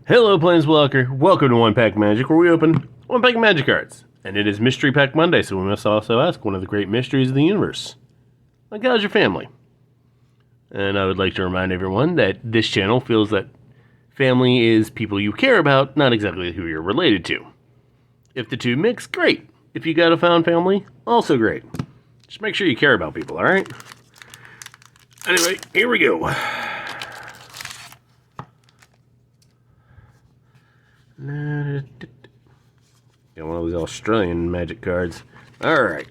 Hello, Planeswalker. Welcome to One Pack Magic, where we open one pack of Magic cards. And it is Mystery Pack Monday, so we must also ask one of the great mysteries of the universe. Like, how's your family? And I would like to remind everyone that this channel feels that family is people you care about, not exactly who you're related to. If the two mix, great. If you got a found family, also great. Just make sure you care about people, alright? Anyway, here we go. Got one of those Australian Magic cards. Alright.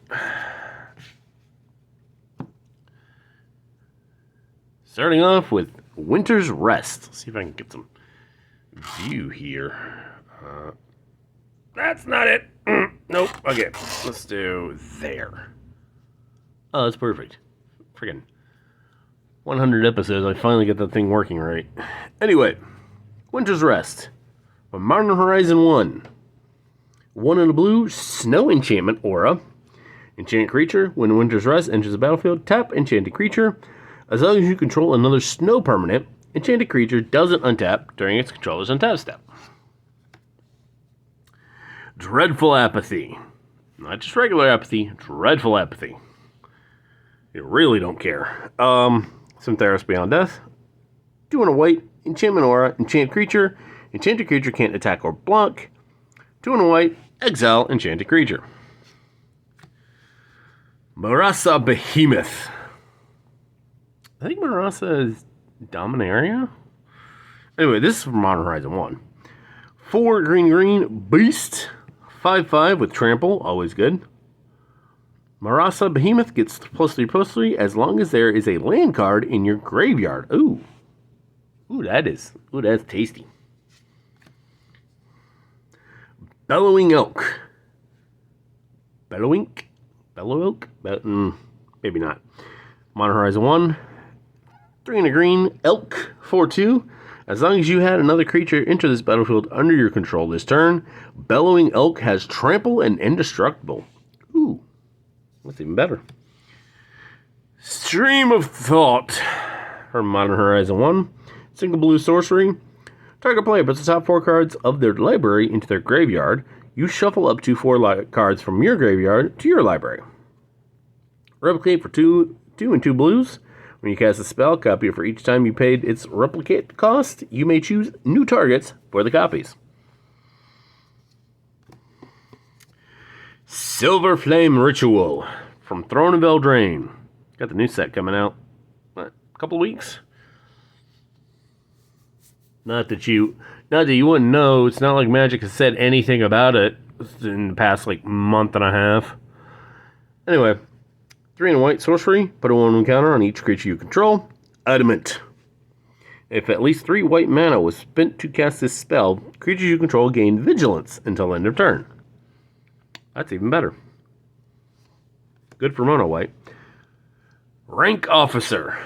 Starting off with Winter's Rest. Let's see if I can get some view here. That's not it. Nope. Okay. Let's do there. Oh, that's perfect. Freaking 100 episodes. I finally get that thing working right. Anyway, Winter's Rest. From Modern Horizon 1. 1 in a blue, Snow Enchantment Aura. Enchant creature. When Winter's Rest enters the battlefield, tap enchanted creature. As long as you control another snow permanent, enchanted creature doesn't untap during its controller's untap step. Dreadful Apathy. Not just regular apathy, dreadful apathy. You really don't care. Syntheros Beyond Death. 2 in a white, enchantment aura, enchant creature. Enchanted creature can't attack or block. 2 in a white, exile enchanted creature. Marasa Behemoth. I think Marasa is Dominaria? Anyway, this is from Modern Horizon 1. 4 green, beast. 5/5 with trample, always good. Marasa Behemoth gets +3/+3 as long as there is a land card in your graveyard. Ooh, that's tasty. Bellowing Elk. Bellow Elk? Maybe not. Modern Horizon 1. 3 in a green, Elk, 4/2. As long as you had another creature enter this battlefield under your control this turn, Bellowing Elk has trample and indestructible. Ooh, that's even better. Stream of Thought from Modern Horizon 1. Single blue sorcery. Target player puts the top 4 cards of their library into their graveyard. You shuffle up to 4 cards from your graveyard to your library. Replicate for 2 and 2 blues. When you cast a spell, copy it for each time you paid its replicate cost. You may choose new targets for the copies. Silver Flame Ritual from Throne of Eldraine. Got the new set coming out. What, a couple weeks? Not that you wouldn't know. It's not like Magic has said anything about it in the past month and a half. Anyway, 3 in a white sorcery. Put a 1/1 counter on each creature you control. Adamant. If at least 3 white mana was spent to cast this spell, creatures you control gain vigilance until end of turn. That's even better. Good for mono white. Rank Officer.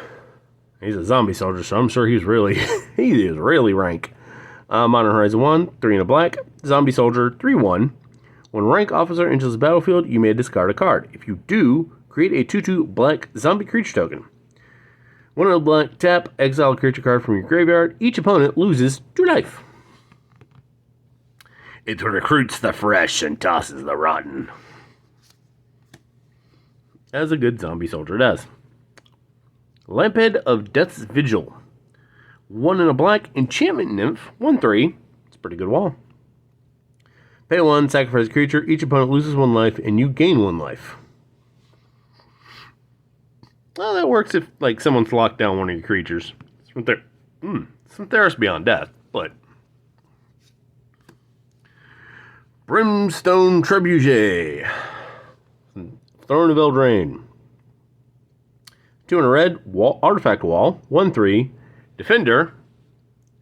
He's a zombie soldier, so I'm sure he is really rank. Modern Horizon 1, 3 in a black, zombie soldier, 3/1. When Rank Officer enters the battlefield, you may discard a card. If you do, create a 2/2 black zombie creature token. 1 in a black, tap, exile a creature card from your graveyard. Each opponent loses 2 life. It recruits the fresh and tosses the rotten. As a good zombie soldier does. Lamphead of Death's Vigil. 1 in a black, enchantment nymph, 1/3. It's a pretty good wall. Pay 1, sacrifice a creature. Each opponent loses 1 life, and you gain 1 life. Well, that works if someone's locked down one of your creatures. Syntheros Beyond Death, but Brimstone Trebuchet. Throne of Eldraine. 2 in a red, artifact wall, 1/3, defender,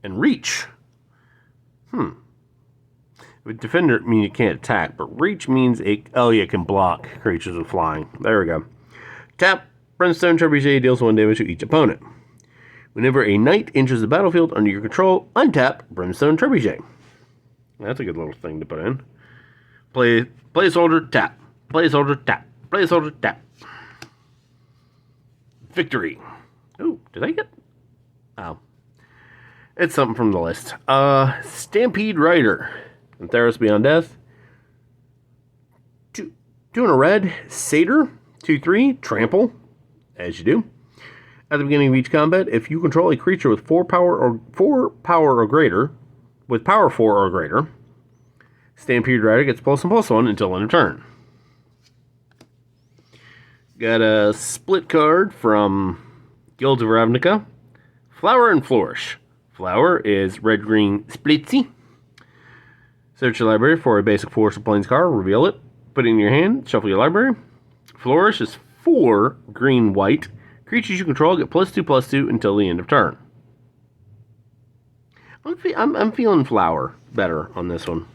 and reach. With defender means you can't attack, but reach means it can block creatures with flying. There we go. Tap, Brimstone Trebuchet deals 1 damage to each opponent. Whenever a knight enters the battlefield under your control, untap Brimstone Trebuchet. That's a good little thing to put in. Play soldier, tap. Play soldier, tap. Play soldier, tap. Victory. Ooh, did I get... Oh. It's something from the list. Stampede Rider. And Theros Beyond Death. Doing a red. Satyr. 2/3. Trample. As you do. At the beginning of each combat, if you control a creature with 4 power or greater, with power 4 or greater, Stampede Rider gets +1/+1 until end of turn. Got a split card from Guilds of Ravnica. Flower and Flourish. Flower is red-green splitsy. Search your library for a basic Force of Plains card, reveal it, put it in your hand, shuffle your library. Flourish is 4 green-white. Creatures you control get +2/+2 until the end of turn. I'm feeling Flower better on this one.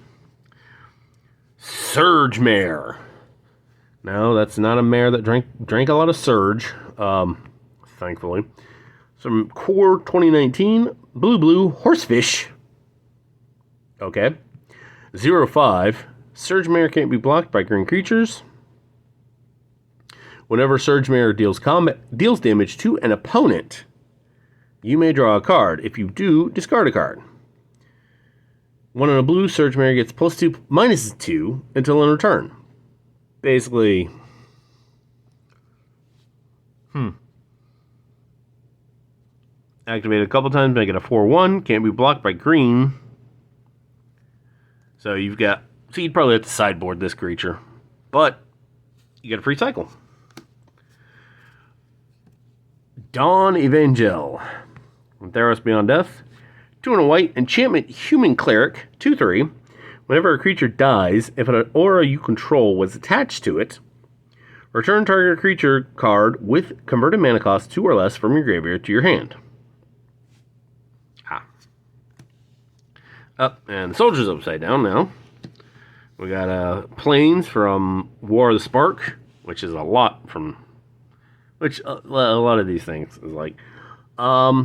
Surge Mare. No, that's not a mare that drank a lot of Surge, thankfully. Some Core 2019, blue, Horsefish. Okay. 0/5. Surge Mare can't be blocked by green creatures. Whenever Surge Mare deals damage to an opponent, you may draw a card. If you do, discard a card. 1 in a blue, Surge Mare gets +2/-2 until end of turn. Basically, activate it a couple times, make it a 4/1, can't be blocked by green. So you'd probably have to sideboard this creature, but you get a free cycle. Dawn Evangel. Theros Beyond Death. 2 in a white, enchantment Human Cleric, 2/3. Whenever a creature dies, if an aura you control was attached to it, return target creature card with converted mana cost 2 or less from your graveyard to your hand. And the soldier's upside down now. We got Plains from War of the Spark, which is a lot from... Which, a lot of these things is like... a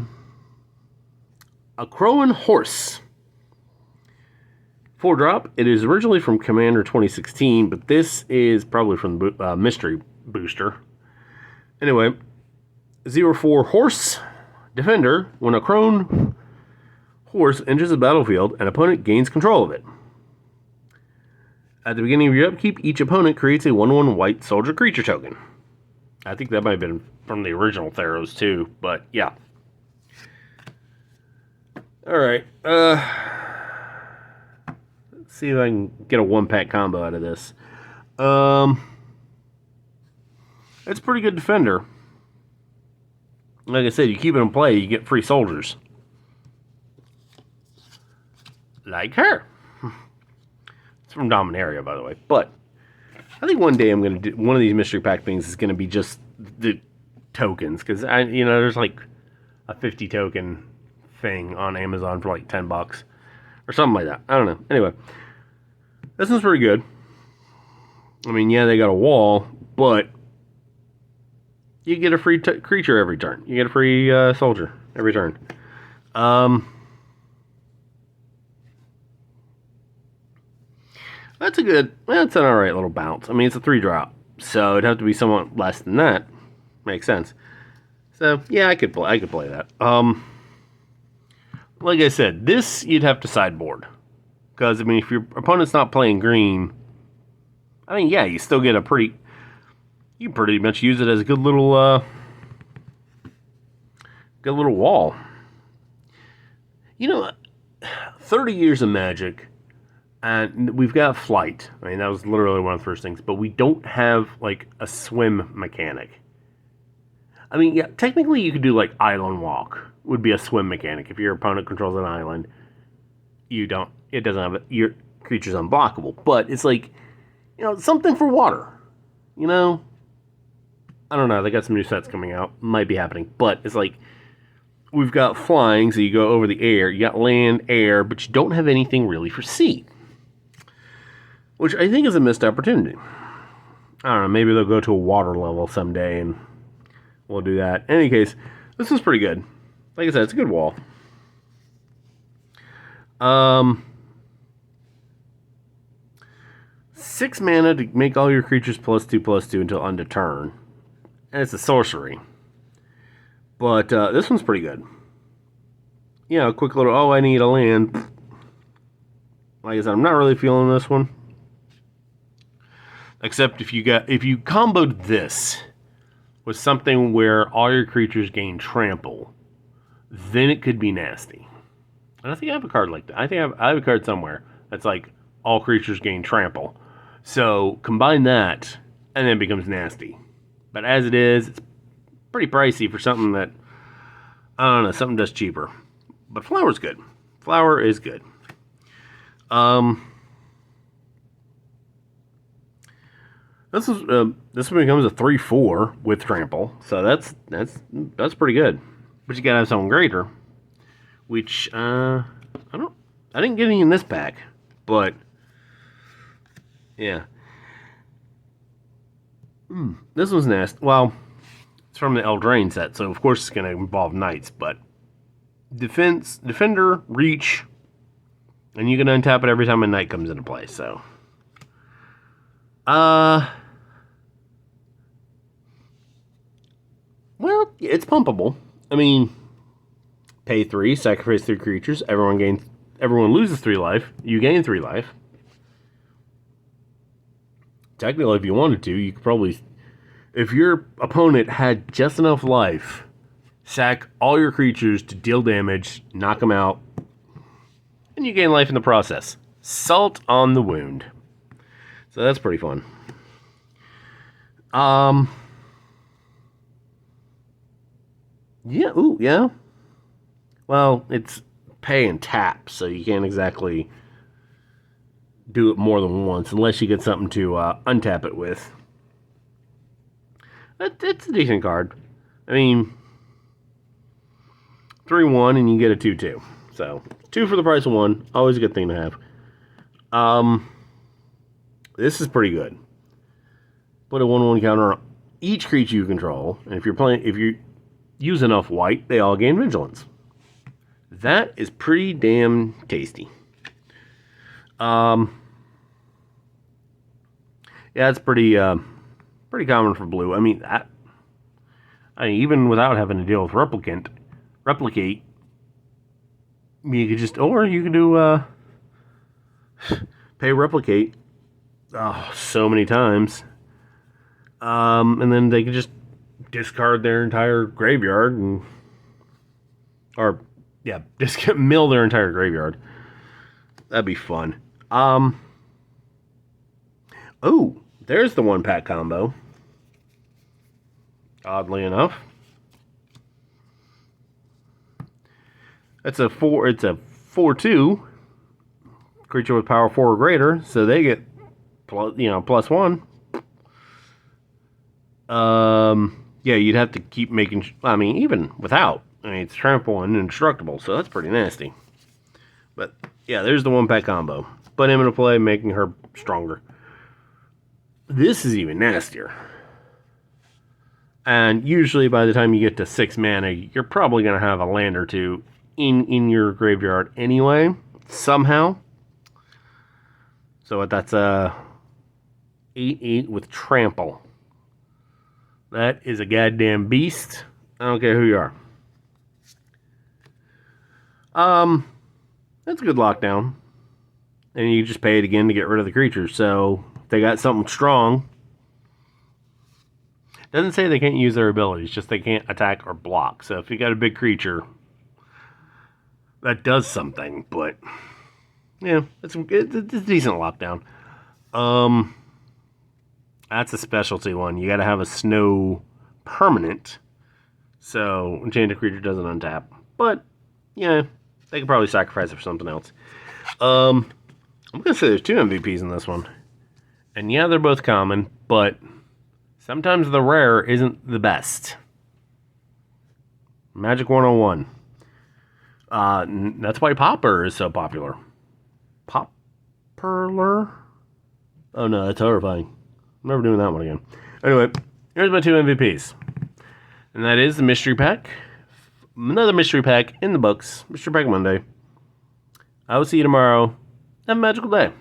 Crowan Horse. 4-drop. It is originally from Commander 2016, but this is probably from the Mystery Booster. Anyway, 0/4 Horse. Defender. When a Crowan Horse enters the battlefield, an opponent gains control of it. At the beginning of your upkeep, each opponent creates a 1/1 white soldier creature token. I think that might have been from the original Theros too, but yeah. Alright, let's see if I can get a 1-pack combo out of this. It's a pretty good defender. Like I said, you keep it in play, you get free soldiers. Like her. It's from Dominaria, by the way. But I think one day I'm going to do one of these mystery pack things is going to be just the tokens. Because, there's like a 50 token thing on Amazon for like $10 or something like that. I don't know. Anyway, this one's pretty good. I mean, yeah, they got a wall, but you get a free creature every turn. You get a free soldier every turn. That's an alright little bounce. I mean, it's a 3-drop, so it'd have to be somewhat less than that. Makes sense. So, yeah, I could play that. Like I said, this you'd have to sideboard. Because, I mean, if your opponent's not playing green, I mean, yeah, you still get you pretty much use it as a good little wall. 30 years of Magic, and we've got Flight. I mean, that was literally one of the first things, but we don't have, like, a swim mechanic. I mean, yeah, technically you could do, like, Island Walk would be a swim mechanic. If your opponent controls an island, it doesn't have your creature's unblockable. But it's like, something for water. I don't know, they got some new sets coming out. Might be happening. But it's like, we've got flying, so you go over the air. You got land, air, but you don't have anything really for sea. Which I think is a missed opportunity. I don't know, maybe they'll go to a water level someday and we'll do that. In any case, this is pretty good. Like I said, it's a good wall. 6 mana to make all your creatures +2/+2 until end of turn. And it's a sorcery. But this one's pretty good. a quick little, oh, I need a land. Like I said, I'm not really feeling this one. Except if you comboed this with something where all your creatures gain trample, then it could be nasty. And I think I have a card like that. I think I have a card somewhere that's like all creatures gain trample. So combine that, and then it becomes nasty. But as it is, it's pretty pricey for something that, I don't know, something just cheaper. But Flower's good. Flower is good. This one becomes a 3/4 with trample, so that's pretty good. But you gotta have something greater, which I didn't get any in this pack, but yeah. This one's nasty. Well, it's from the Eldraine set, so of course it's gonna involve knights, but defender, reach, and you can untap it every time a knight comes into play. So, well, it's pumpable. I mean, pay 3, sacrifice 3 creatures. Everyone loses 3 life. You gain 3 life. Technically, if you wanted to, you could probably, if your opponent had just enough life, sack all your creatures to deal damage, knock them out, and you gain life in the process. Salt on the wound. So that's pretty fun. Yeah, ooh, yeah. Well, it's pay and tap, so you can't exactly do it more than once, unless you get something to untap it with. It's a decent card. I mean, 3/1 and you get a 2/2. So, 2 for the price of 1. Always a good thing to have. This is pretty good. Put a 1/1 counter on each creature you control, and if you use enough white, they all gain vigilance. That is pretty damn tasty. Yeah, it's pretty common for blue. I mean, even without having to deal with replicate, you could just, or you can do pay replicate. Oh, so many times. And then they can just discard their entire graveyard mill their entire graveyard. That'd be fun. Oh, there's the 1-pack combo. Oddly enough. It's a 4/2 creature with power 4 or greater, so they get +1. Yeah, you'd have to keep making. I mean, even without, it's trample and indestructible, so that's pretty nasty. But yeah, there's the 1-pack combo. Put him into play, making her stronger. This is even nastier. And usually by the time you get to 6 mana, you're probably going to have a land or two in your graveyard anyway, somehow. So that's a 8/8 with trample. That is a goddamn beast. I don't care who you are. That's a good lockdown. And you just pay it again to get rid of the creatures. So if they got something strong. Doesn't say they can't use their abilities, just they can't attack or block. So if you got a big creature, that does something. But yeah, it's a decent lockdown. That's a specialty one. You got to have a snow permanent, so enchanted creature doesn't untap. But yeah, they could probably sacrifice it for something else. I'm gonna say there's 2 MVPs in this one, and yeah, they're both common, but sometimes the rare isn't the best. Magic 101. That's why Popper is so popular. Popperler? Oh no, that's horrifying. I'm never doing that one again. Anyway, here's my 2 MVPs. And that is the Mystery Pack. Another Mystery Pack in the books. Mystery Pack Monday. I will see you tomorrow. Have a magical day.